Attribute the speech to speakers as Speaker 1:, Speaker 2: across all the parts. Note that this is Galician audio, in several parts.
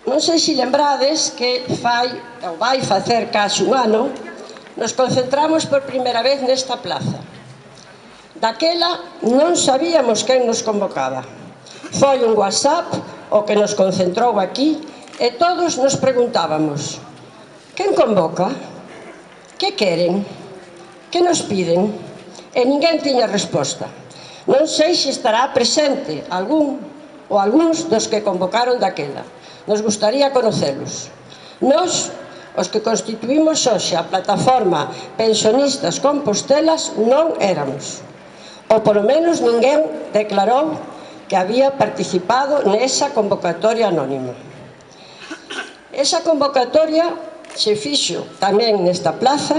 Speaker 1: Non sei se lembrades que vai facer case un ano, nos concentramos por primeira vez nesta plaza. Daquela non sabíamos quen nos convocaba. Foi un WhatsApp o que nos concentrou aquí e todos nos preguntábamos: quen convoca? Que queren? Que nos piden? E ninguén tiña resposta. Non sei se estará presente algún ou algúns dos que convocaron daquela. Nos gustaría conocelos. Nós, os que constituímos hoxe a plataforma Pensionistas Compostelas, non éramos. Ou polo menos ninguén declarou que había participado nesa convocatoria anónima. Esa convocatoria se fixo tamén nesta plaza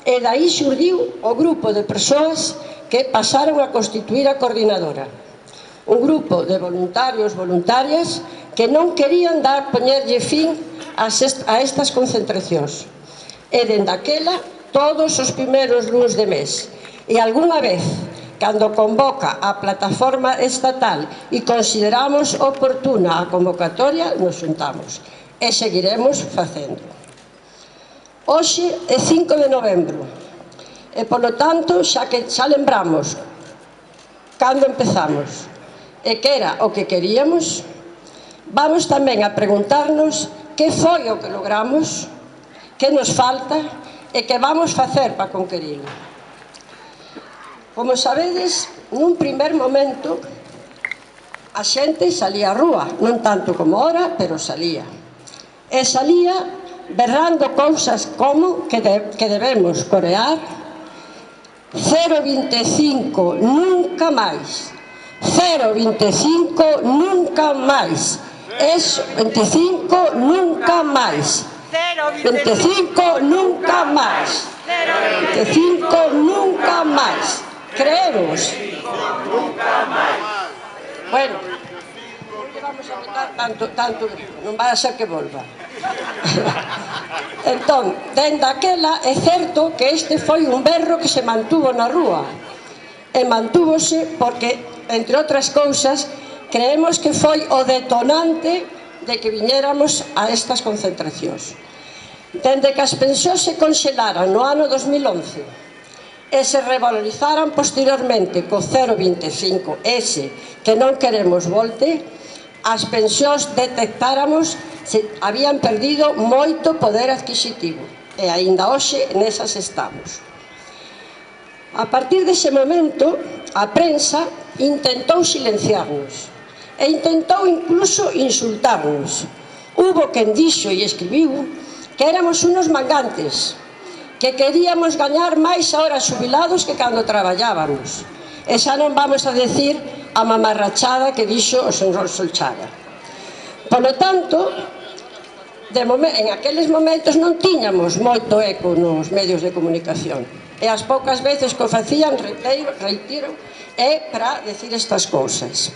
Speaker 1: e dai xurdiu o grupo de persoas que pasaron a constituir a coordinadora. Un grupo de voluntarios, voluntarias, que non querían poñerlle fin a estas concentracións. E dende aquela, todos os primeiros luns de mes, e algunha vez, cando convoca a plataforma estatal e consideramos oportuna a convocatoria, nos xuntamos e seguiremos facendo. Hoxe é 5 de novembro e, polo tanto, xa lembramos cando empezamos e que era o que queríamos, vamos tamén a preguntarnos que foi o que logramos, que nos falta e que vamos facer para conquerilo. Como sabedes, nun primer momento a xente salía á rúa, non tanto como ora, pero salía. E salía berrando cousas como que debemos corear 0,25 nunca máis, 0,25 nunca máis, es 25 nunca máis, 25 nunca máis, 25 nunca máis. Creemos. Bueno, vamos a botar tanto, non vai a ser que volva. Entón, dende aquela, é certo que este foi un berro que se mantuvo na rúa. E mantúvose porque, entre outras cousas, creemos que foi o detonante de que viñéramos a estas concentracións. Dende que as pensións se conxelaran no ano 2011 e se revalorizaran posteriormente co 0,25, ese que non queremos volte, as pensións detectáramos se habían perdido moito poder adquisitivo e aínda hoxe nesas estamos. A partir dese momento, a prensa intentou silenciarnos e intentou incluso insultarnos. Hubo quen dixo e escribiu que éramos unos mangantes, que queríamos gañar máis ahora xubilados que cando traballábamos. E xa non vamos a decir a mamarrachada que dixo o señor Solchaga. Polo tanto, en aqueles momentos non tiñamos moito eco nos medios de comunicación. E as poucas veces que o facían, reitero, é para decir estas cousas.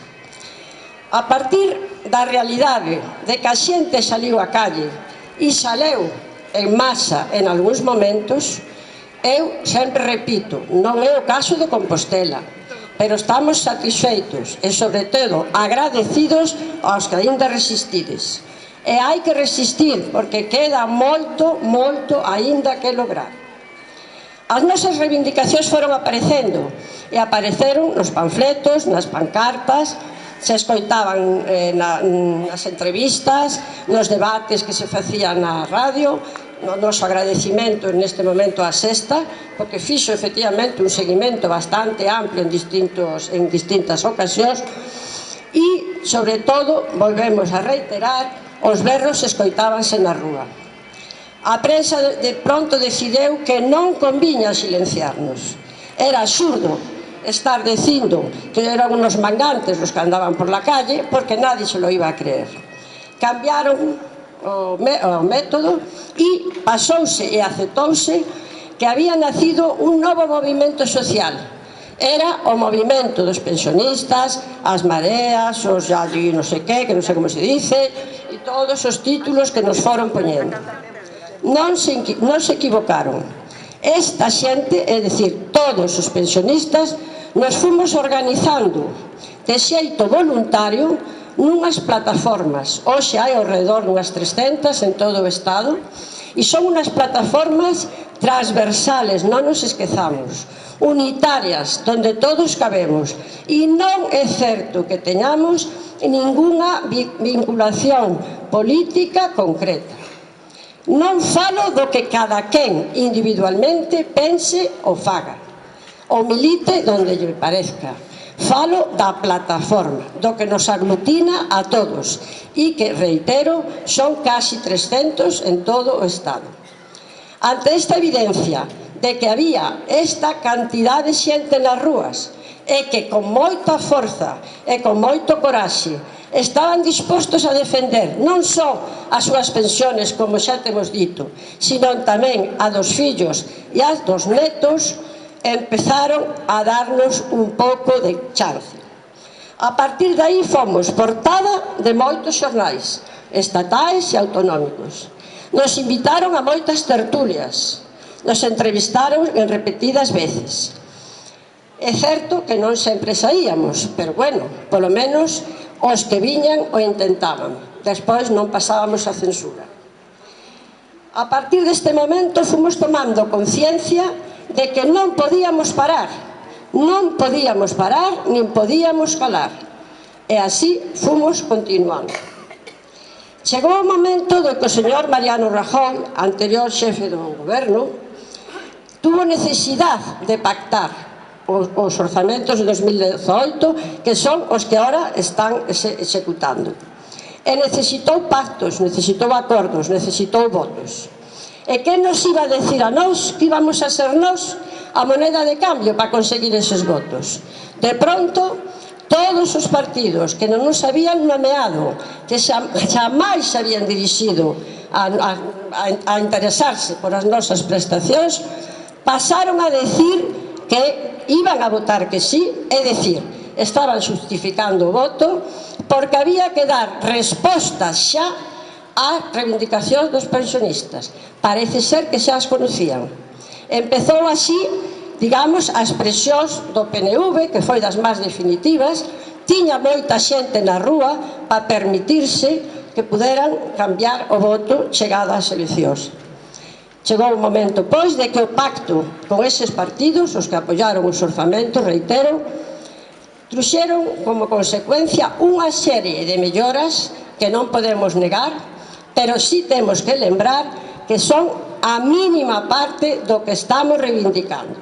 Speaker 1: A partir da realidade de que a xente saliu á calle e saleu en masa en algúns momentos, eu sempre repito, non é o caso de Compostela, pero estamos satisfeitos e, sobre todo, agradecidos aos que aínda resistides. E hai que resistir, porque queda moito, moito aínda que lograr. As nosas reivindicacións foron aparecendo, e apareceron nos panfletos, nas pancartas, se escoitaban nas entrevistas, nos debates que se facían na radio. O noso agradecimento neste momento á Sexta, porque fixo efectivamente un seguimento bastante amplio en distintas ocasións e, sobre todo, volvemos a reiterar, os berros escoitábanse na rúa. A prensa de pronto decidiu que non conviña silenciarnos. Era absurdo estar dicindo que eran unos mangantes os que andaban por la calle, porque nadie se lo iba a creer. Cambiaron o método e pasouse e aceptouse que había nacido un novo movimento social. Era o movimento dos pensionistas, as mareas, os allí non sei que non sei como se dice, e todos os títulos que nos foron poñendo. Non se equivocaron. Esta xente, é dicir, todos os pensionistas, nos fomos organizando de xeito voluntario nunhas plataformas. Hoxe hai ao redor unhas 300 en todo o Estado e son unhas plataformas transversales, non nos esquezamos, unitarias, donde todos cabemos, e non é certo que teñamos ningunha vinculación política concreta. Non falo do que cada quen individualmente pense ou faga, ou milite donde lle parezca. Falo da plataforma, do que nos aglutina a todos e que, reitero, son casi 300 en todo o Estado. Ante esta evidencia de que había esta cantidade de xente nas rúas e que con moita forza e con moito coraxe estaban dispostos a defender non só as súas pensiones, como xa temos dito, sino tamén a dos fillos e a dos netos, empezaron a darnos un pouco de chance. A partir de aí fomos portada de moitos xornais, estatais e autonómicos. Nos invitaron a moitas tertulias, nos entrevistaron en repetidas veces. É certo que non sempre saíamos, pero bueno, polo menos os que viñan o intentaban. Despois non pasábamos a censura. A partir deste momento fomos tomando conciencia de que non podíamos parar, nin podíamos calar. E así fomos continuando. Chegou o momento de que o señor Mariano Rajoy, anterior xefe do goberno, tuvo necesidade de pactar os orzamentos de 2018, que son os que ahora están executando. E necesitou pactos, necesitou acordos, necesitou votos. E que nos iba a decir a nós que íbamos a ser nós a moneda de cambio para conseguir eses votos? De pronto, todos os partidos que non nos habían nomeado, que xamais se habían dirixido a interesarse por as nosas prestacións, pasaron a decir que iban a votar que sí, é dicir, estaban justificando o voto porque había que dar respostas xa ás reivindicacións dos pensionistas. Parece ser que xa as conocían. Empezou así, digamos, as presións do PNV, que foi das máis definitivas, tiña moita xente na rúa para permitirse que puderan cambiar o voto chegada ás eleccións. Chegou o momento, pois, de que o pacto con eses partidos, os que apoiaron os orzamentos, reitero, trouxeron como consecuencia unha serie de melloras que non podemos negar, pero sí temos que lembrar que son a mínima parte do que estamos reivindicando.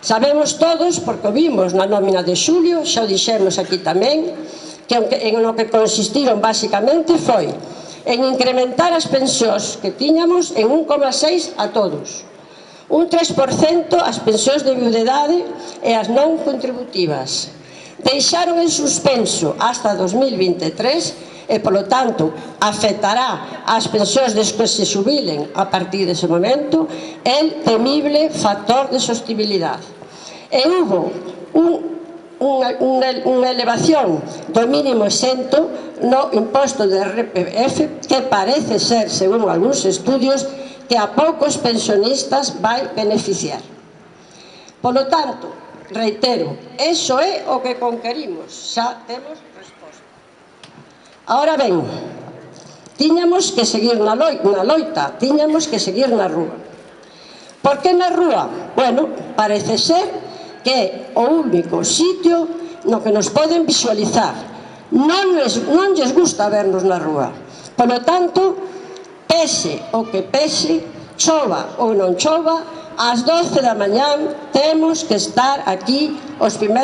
Speaker 1: Sabemos todos, porque o vimos na nómina de xulio, xa o dixemos aquí tamén, que en o que consistiron basicamente foi en incrementar as pensións que tiñamos en 1,6 a todos, un 3% as pensións de viudedade e as non contributivas. Deixaron en suspenso hasta 2023 e, polo tanto, afectará as pensións des que se xubilen a partir dese momento el temible factor de sostibilidade. E hubo unha elevación do mínimo exento no imposto de RPF que parece ser, según algúns estudios, que a poucos pensionistas vai beneficiar. Polo tanto, reitero, iso é o que conquerimos, xa temos resposta. Ahora ben, tiñamos que seguir na loita, tiñamos que seguir na rúa. Por que na rúa? Bueno, parece ser que é o único sitio no que nos poden visualizar. Non lles gusta vernos na rúa. Polo tanto, pese o que pese, chova ou non chova, ás 12 da mañán temos que estar aquí os primeiros